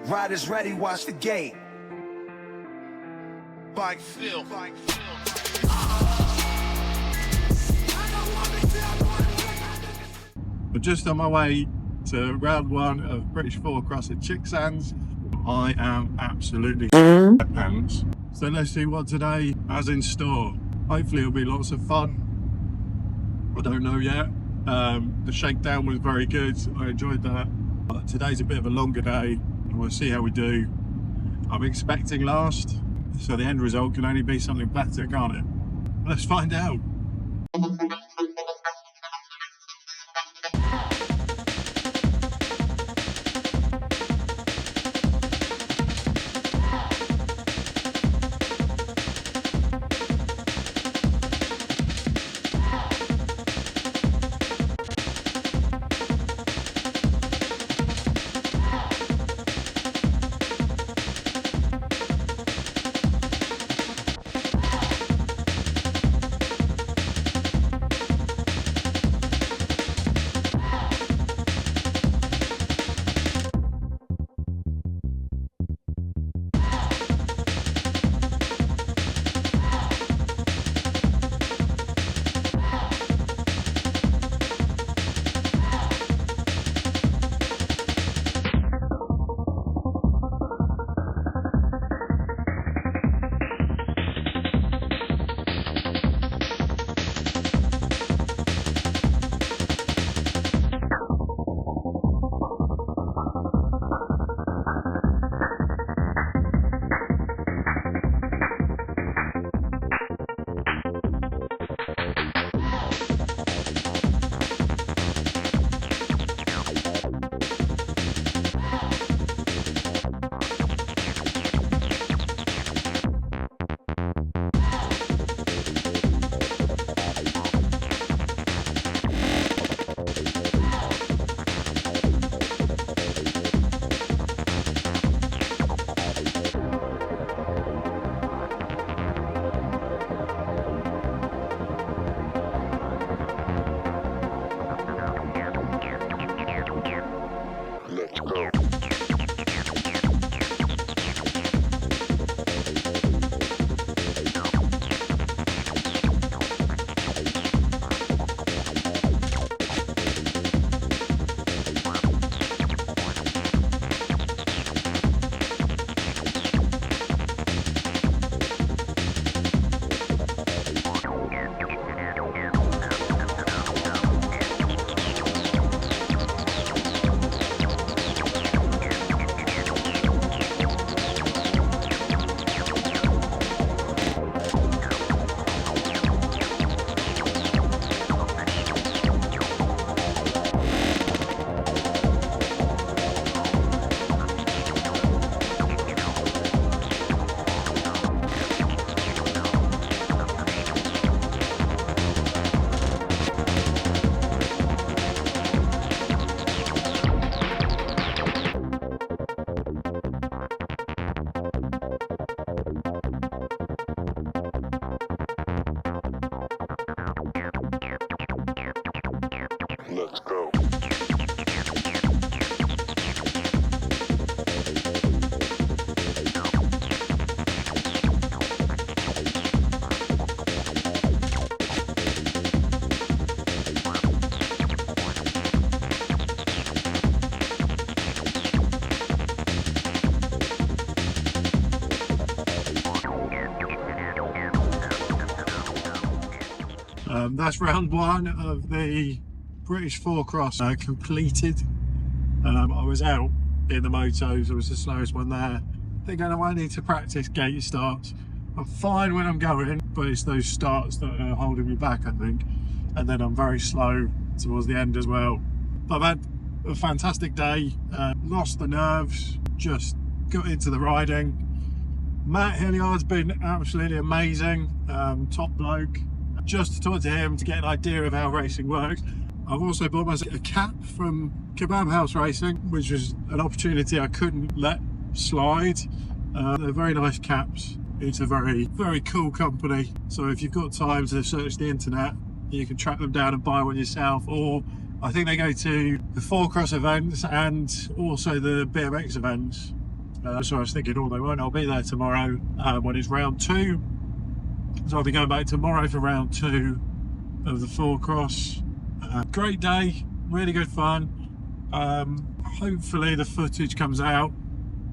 Riders ready, watch the gate. Bike Phil. I'm just on my way to round one of British 4-cross at Chicksands. I am absolutely pants. So let's see what today has in store. Hopefully it'll be lots of fun. I don't know yet. The shakedown was very good. I enjoyed that. But today's a bit of a longer day and we'll see how we do. I'm expecting last, so the end result can only be something better, can't it? Let's find out. Let's go. That's round one of the British 4-cross completed. I was out in the motos, I was the slowest one there. I think I might need to practice gate starts. I'm fine when I'm going, but it's those starts that are holding me back, I think. And then I'm very slow towards the end as well. But I've had a fantastic day, lost the nerves, just got into the riding. Matt Hilliard's been absolutely amazing, top bloke. Just to talk to him to get an idea of how racing works. I've also bought myself a cap from Kebab House Racing, which was an opportunity I couldn't let slide. They're very nice caps. It's a very, very cool company. So if you've got time to search the internet, you can track them down and buy one yourself. Or I think they go to the 4-cross events and also the BMX events. So I was thinking, oh, they won't. I'll be there tomorrow when it's round 2. So I'll be going back tomorrow for round 2 of the 4 cross. Great day, really good fun. Hopefully the footage comes out.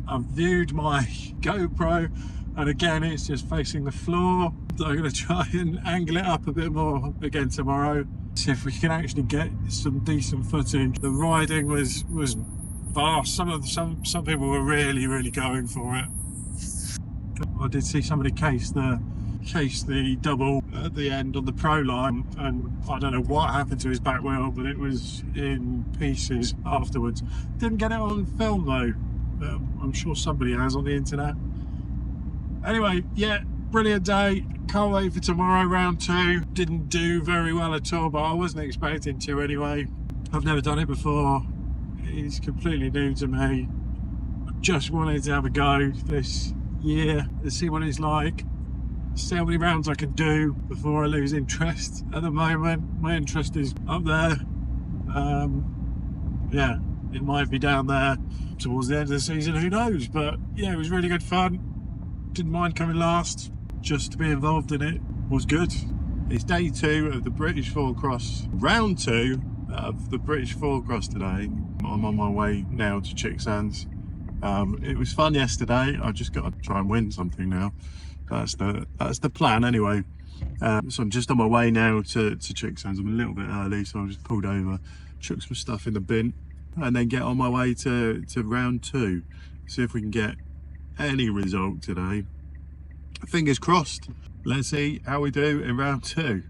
I've viewed my GoPro, and again it's just facing the floor. So I'm going to try and angle it up a bit more again tomorrow, see if we can actually get some decent footage. The riding was vast. Some people were really going for it. I did see somebody case the double at the end on the pro line, and I don't know what happened to his back wheel, but it was in pieces afterwards. Didn't get it on film though. I'm sure somebody has on the internet. Anyway, yeah, brilliant day. Can't wait for tomorrow, round 2. Didn't do very well at all, but I wasn't expecting to anyway. I've never done it before. It's completely new to me. I just wanted to have a go this year to see what it's like, see how many rounds I can do before I lose interest. At the moment, my interest is up there. Yeah, it might be down there towards the end of the season, who knows? But yeah, it was really good fun. Didn't mind coming last. Just to be involved in it was good. It's day 2 of the British 4 Cross, round 2 of the British 4 Cross today. I'm on my way now to Chicksands. It was fun yesterday. I just got to try and win something now. That's the plan anyway. So I'm just on my way now to Chicksands. I'm a little bit early, so I just pulled over, chucked some stuff in the bin, and then get on my way to round 2. See if we can get any result today. Fingers crossed. Let's see how we do in round 2.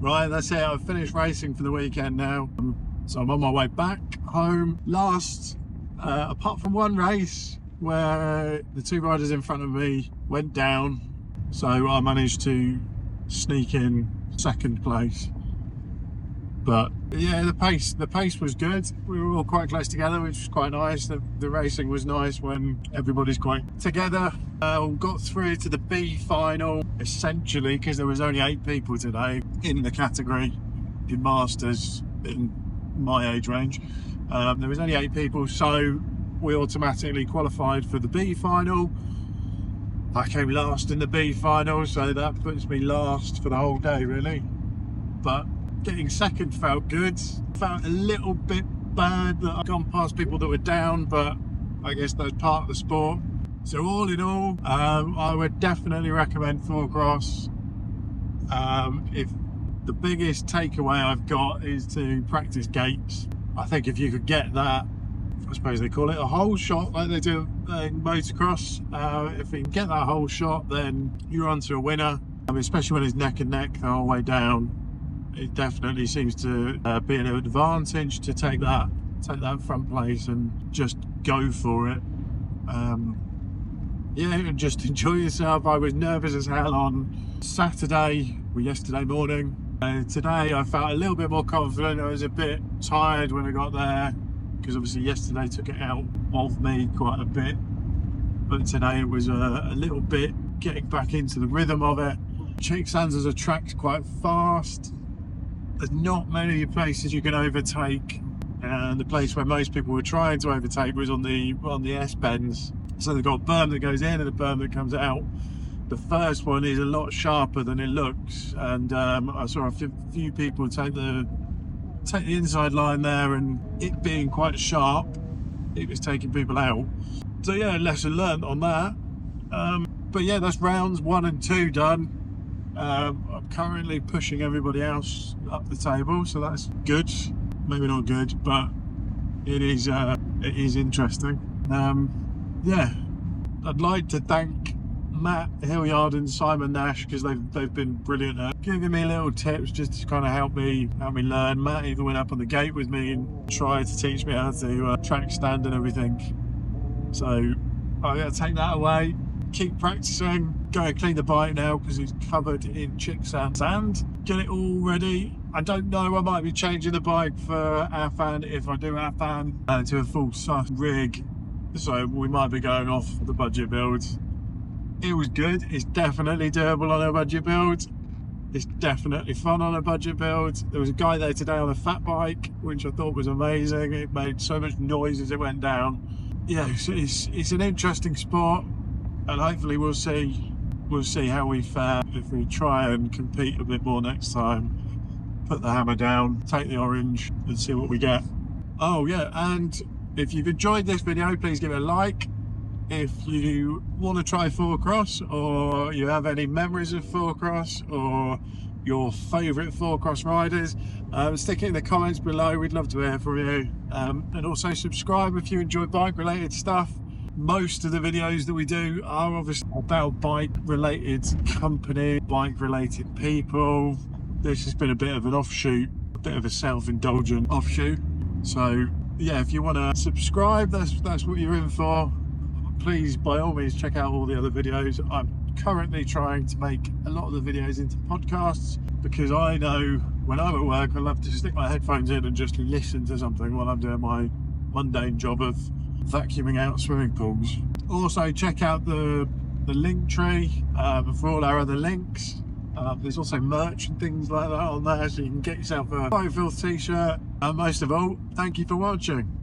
Right, that's it. I've finished racing for the weekend now. So I'm on my way back home. Apart from one race where the two riders in front of me went down, so I managed to sneak in second place. But yeah, the pace was good. We were all quite close together, which was quite nice. The racing was nice when everybody's quite together. Got through to the B final, essentially, because there was only 8 people today in the category in Masters in my age range. There was only 8 people, so we automatically qualified for the B final. I came last in the B final, so that puts me last for the whole day, really. But getting second felt good. Felt a little bit bad that I've gone past people that were down, but I guess that's part of the sport. So all in all, I would definitely recommend Four Cross. If the biggest takeaway I've got is to practice gates. I think if you could get that, I suppose they call it a hole shot like they do in motocross. If you can get that hole shot, then you're onto a winner. Especially when it's neck and neck the whole way down. It definitely seems to be an advantage to take that front place and just go for it. Yeah, and just enjoy yourself. I was nervous as hell on yesterday morning. Today I felt a little bit more confident. I was a bit tired when I got there because obviously yesterday took it out of me quite a bit, but today it was a little bit getting back into the rhythm of it. Chicksands is a track's quite fast. There's not many places you can overtake, and the place where most people were trying to overtake was on the S-bends. So they've got a berm that goes in and a berm that comes out. The first one is a lot sharper than it looks, and I saw a few people take the inside line there, and it being quite sharp, it was taking people out. So yeah, lesson learned on that. But yeah, that's rounds 1 and 2 done. I'm currently pushing everybody else up the table, so that's good. Maybe not good, but it is interesting. Yeah, I'd like to thank Matt Hilliard and Simon Nash because they've been brilliant at giving me little tips just to kind of help me learn. Matt even went up on the gate with me and tried to teach me how to track stand and everything. So I'm going to take that away, keep practicing, go and clean the bike now because it's covered in Chicksands and get it all ready. I don't know, I might be changing the bike for Afan if I do Afan to a full size rig, so we might be going off the budget build. It was good. It's definitely doable on a budget build. It's definitely fun on a budget build. There was a guy there today on a fat bike, which I thought was amazing. It made so much noise as it went down. Yeah, it's an interesting sport, and hopefully we'll see how we fare if we try and compete a bit more next time. Put the hammer down, take the orange, and see what we get. Oh yeah, and if you've enjoyed this video, please give it a like. If you want to try Four Cross, or you have any memories of Four Cross, or your favourite Four Cross riders, stick it in the comments below. We'd love to hear from you. And also subscribe if you enjoy bike related stuff. Most of the videos that we do are obviously about bike related company, bike related people. This has been a bit of an offshoot, a bit of a self-indulgent offshoot. So yeah, if you want to subscribe, that's what you're in for. Please, by all means, check out all the other videos. I'm currently trying to make a lot of the videos into podcasts because I know when I'm at work, I love to stick my headphones in and just listen to something while I'm doing my mundane job of vacuuming out swimming pools. Also, check out the link tree for all our other links. There's also merch and things like that on there, so you can get yourself a Bike Filth t-shirt. And most of all, thank you for watching.